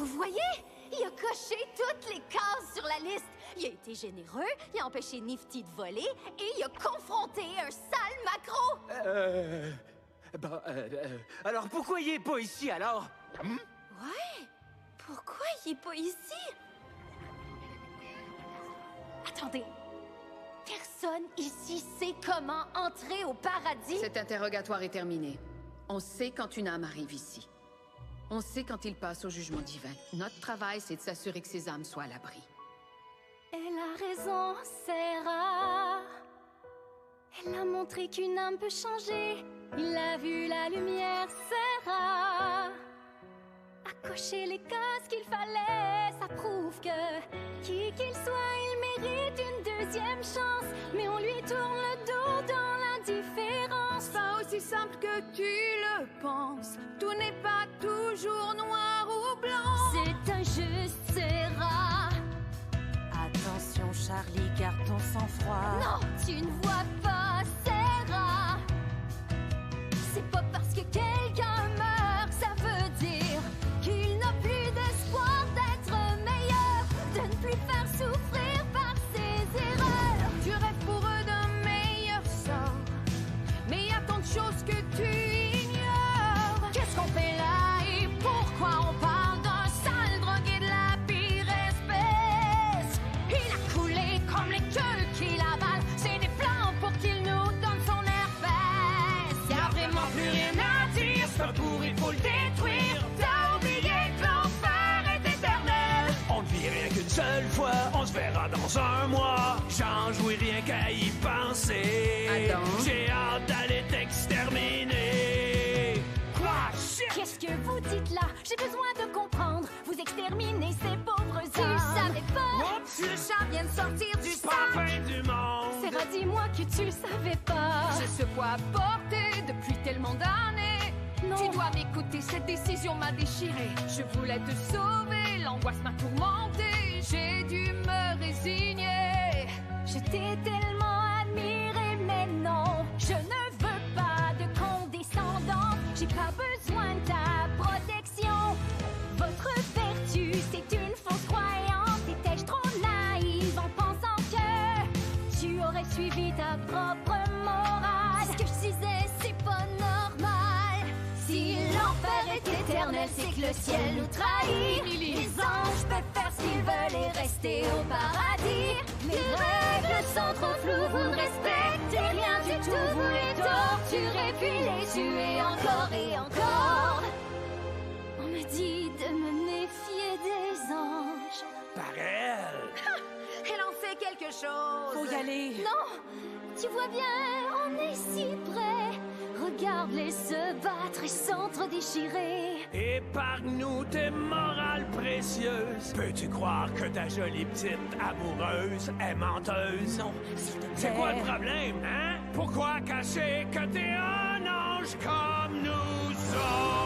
Vous voyez? Il a coché toutes les cases sur la liste. Il a été généreux, il a empêché Nifty de voler et il a confronté un sale macro. Alors pourquoi il est pas ici, alors? Ouais? Pourquoi il est pas ici? Attendez. Personne ici sait comment entrer au paradis? Cet interrogatoire est terminé. On sait quand une âme arrive ici. On sait quand il passe au jugement divin. Notre travail, c'est de s'assurer que ces âmes soient à l'abri. Elle a raison, Sarah. Elle a montré qu'une âme peut changer. Il a vu la lumière, Sarah. A coché les cases qu'il fallait. Ça prouve que, qui qu'il soit, il mérite une deuxième chance. Mais on lui tourne le dos dans l'indifférence. Pas aussi simple que tu le penses. Tout n'est pas toujours noir ou blanc. C'est injuste, Sarah. Attention, Charlie, garde ton sang-froid. Non, tu ne vois pas, Sarah. C'est pas parce que quelqu'un meurt que ça veut dire qu'il n'a plus d'espoir d'être meilleur, de ne plus faire souffrir par ses erreurs. Tu rêves pour eux d'un meilleur sort. Mais y a tant de choses que tu ignores. Qu'est-ce qu'on fait là et pourquoi on parle d'un sale drogué de la pire espèce? Il a coulé comme les queues qu'il avale. C'est des plans pour qu'il nous donne son herpès. Y a vraiment plus rien à dire. Ce pour il faut le détruire. T'as oublié que l'enfer est éternel. On ne vit rien qu'une seule fois, on se verra dans un mois. J'en jouis rien qu'à y penser. Adam? J'ai hâte d'aller t'exterminer. Quoi? Shit! Qu'est-ce que vous dites là? J'ai besoin de comprendre. Vous exterminez ces pauvres âmes. Tu savais pas? Oups! Le chat vient de sortir du C'est pas la sac. fin du monde. Sarah, dis-moi que tu savais pas. J'ai ce poids à porter depuis tellement d'années. Non. Tu dois m'écouter, cette décision m'a déchiré. Je voulais te sauver, l'angoisse m'a tourmenté. J'ai dû me résigner. Je t'ai tellement admiré, mais non, je ne veux pas de condescendance. J'ai pas besoin de ta protection. Votre vertu, c'est une fausse croyance. Étais-je trop naïve en pensant que tu aurais suivi ta propre morale? Ce que je disais, c'est pas normal. Si l'enfer est éternel, c'est que le ciel nous trahit. Les anges peuvent faire ce qu'ils veulent et rester au paradis. Les règles sont trop floues, vous ne respectez rien du tout. Vous les torturez puis les tuez encore et encore. On me dit de me méfier des anges. Par elle. Elle en sait quelque chose. Faut y aller. Non, tu vois bien, on est si près. Regarde-les se battre et s'entre-déchirer. Épargne-nous tes morales précieuses. Peux-tu croire que ta jolie petite amoureuse est menteuse? Non, s'il te plaît. C'est quoi le problème, hein? Pourquoi cacher que t'es un ange comme nous autres?